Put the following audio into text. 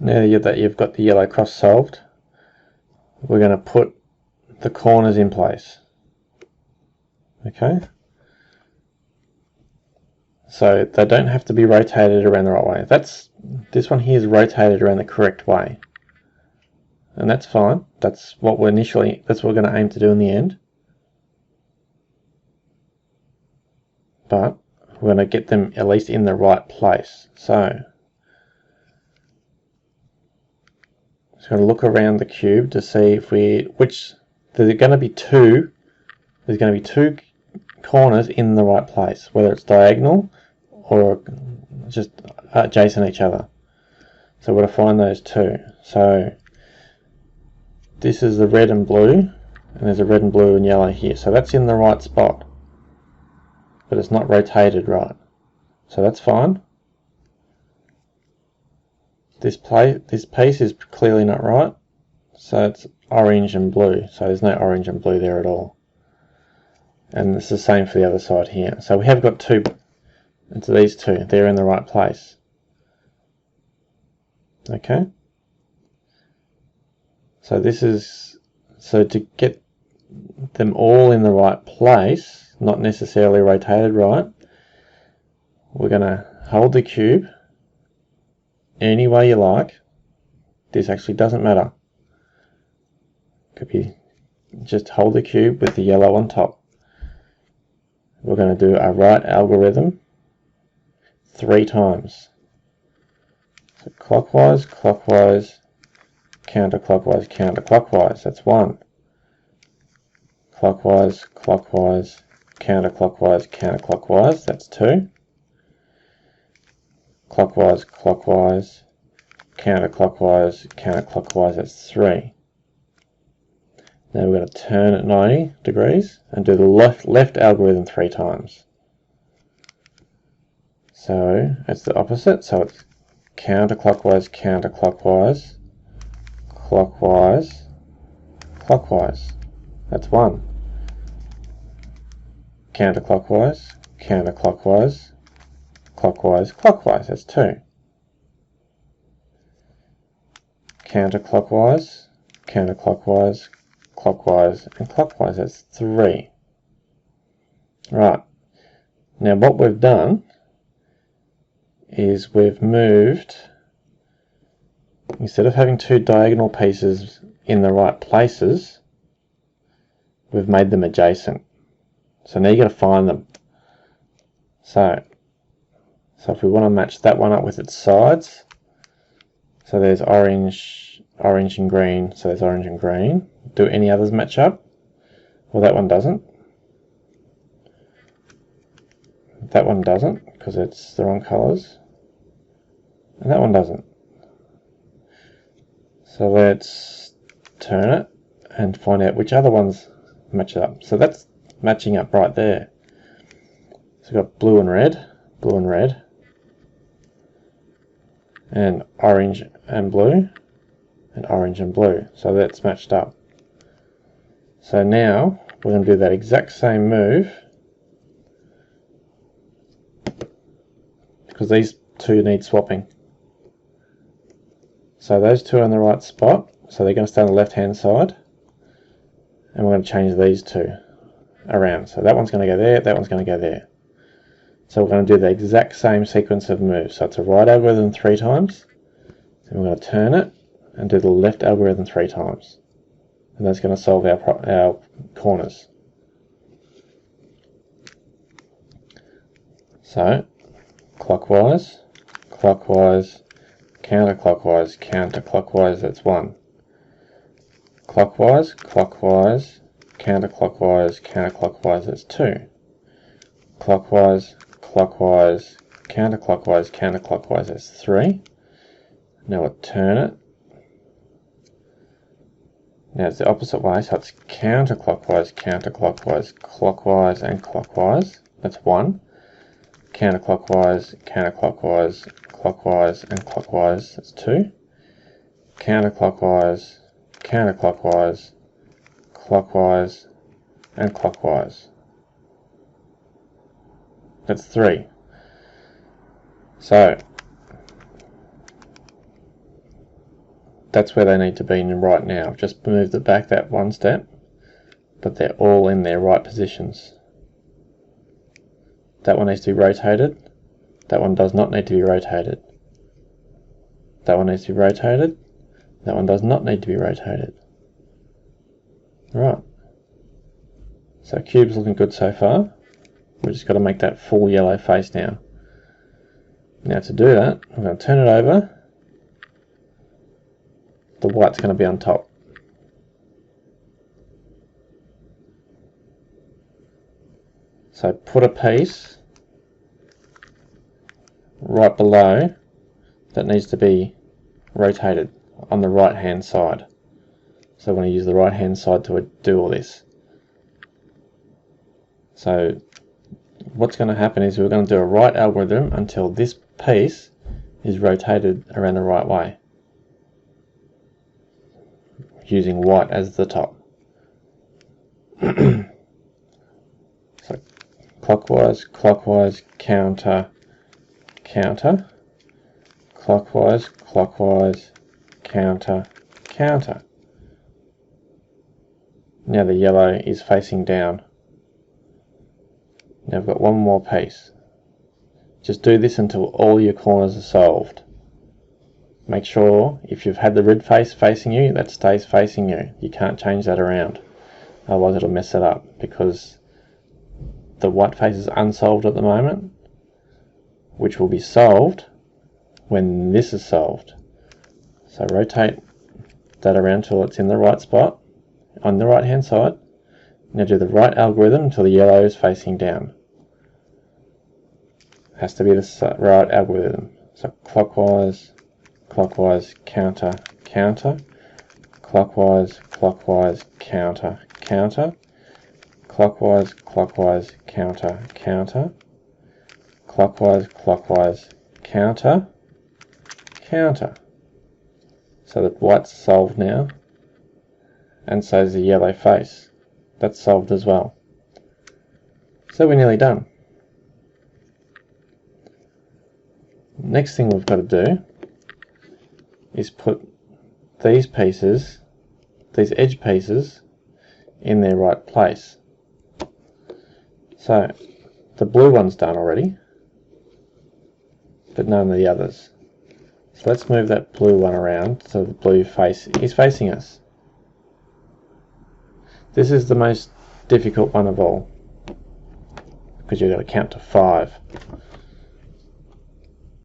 Now that you've got the yellow cross solved, we're going to put the corners in place. Okay? So they don't have to be rotated around the right way. This one here is rotated around the correct way. And that's fine. That's what we're going to aim to do in the end. But we're going to get them at least in the right place. So just going to look around the cube to see if there's going to be two corners in the right place, whether it's diagonal or just adjacent each other. So we're going to find those two. So this is the red and blue, and there's a red and blue and yellow here. So that's in the right spot, but it's not rotated right. So that's fine. This piece is clearly not right, so it's orange and blue. So there's no orange and blue there at all. And it's the same for the other side here. So we have got two, it's these two, they're in the right place. Okay? So to get them all in the right place, not necessarily rotated right, we're going to hold the cube any way you like. This actually doesn't matter. Could be just hold the cube with the yellow on top. We're going to do a right algorithm 3 times. So clockwise, clockwise, counterclockwise, counterclockwise. That's 1. Clockwise, clockwise, counterclockwise, counterclockwise. That's 2. Clockwise, clockwise, counterclockwise, counterclockwise. That's 3. Now we're going to turn at 90 degrees and do the left algorithm 3 times. So it's the opposite. So it's counterclockwise, counterclockwise, clockwise, clockwise. That's 1. Counterclockwise, counterclockwise, clockwise, clockwise. That's 2. Counterclockwise, counterclockwise, clockwise, and clockwise. That's 3. Right. Now what we've done is we've moved, instead of having 2 diagonal pieces in the right places, we've made them adjacent. So now you've got to find them. So if we want to match that one up with its sides, so there's orange, orange and green, so there's orange and green. Do any others match up? Well, that one doesn't. That one doesn't, because it's the wrong colours. And that one doesn't. So let's turn it and find out which other ones match up. So that's matching up right there. So we've got blue and red, and orange and blue, and orange and blue. So that's matched up. So now we're going to do that exact same move, because these two need swapping. So those two are in the right spot, so they're going to stay on the left hand side, and we're going to change these two around. So that one's going to go there, that one's going to go there. So we're going to do the exact same sequence of moves. So it's a right algorithm 3 times, then we're going to turn it and do the left algorithm 3 times, and that's going to solve our corners. So clockwise, clockwise, counterclockwise, counterclockwise. That's 1. Clockwise, clockwise, counterclockwise, counterclockwise. That's 2. Clockwise, clockwise, counterclockwise, counterclockwise. That's 3. Now we'll turn it. Now it's the opposite way, so it's counterclockwise, counterclockwise, clockwise, and clockwise. That's 1. Counterclockwise, counterclockwise, clockwise, and clockwise. That's 2. Counterclockwise, counterclockwise, clockwise, and clockwise. That's 3. So that's where they need to be in right now. I've just moved it back that one step, but they're all in their right positions. That one needs to be rotated. That one does not need to be rotated. That one needs to be rotated. That one does not need to be rotated. Right. So cube's looking good so far. We've just got to make that full yellow face now. Now to do that, I'm going to turn it over. The white's going to be on top. So put a piece right below that needs to be rotated on the right hand side. So I want to use the right hand side to do all this. So what's going to happen is we're going to do a right algorithm until this piece is rotated around the right way, using white as the top. So clockwise, clockwise, counter, counter, clockwise, clockwise, counter, counter. Now the yellow is facing down. Now I've got one more piece. Just do this until all your corners are solved. Make sure if you've had the red face facing you, that stays facing you. You can't change that around. Otherwise it'll mess it up, because the white face is unsolved at the moment, which will be solved when this is solved. So rotate that around till it's in the right spot on the right hand side. Now do the right algorithm until the yellow is facing down. Has to be the right algorithm. So clockwise, clockwise, counter, counter, clockwise, clockwise, counter, counter, clockwise, clockwise, counter, counter, clockwise, clockwise, counter, counter. So the white's solved now, and so is the yellow face. That's solved as well. So we're nearly done. Next thing we've got to do is put these pieces, these edge pieces, in their right place. So the blue one's done already, but none of the others. So let's move that blue one around so the blue face is facing us. This is the most difficult one of all, because you've got to count to 5.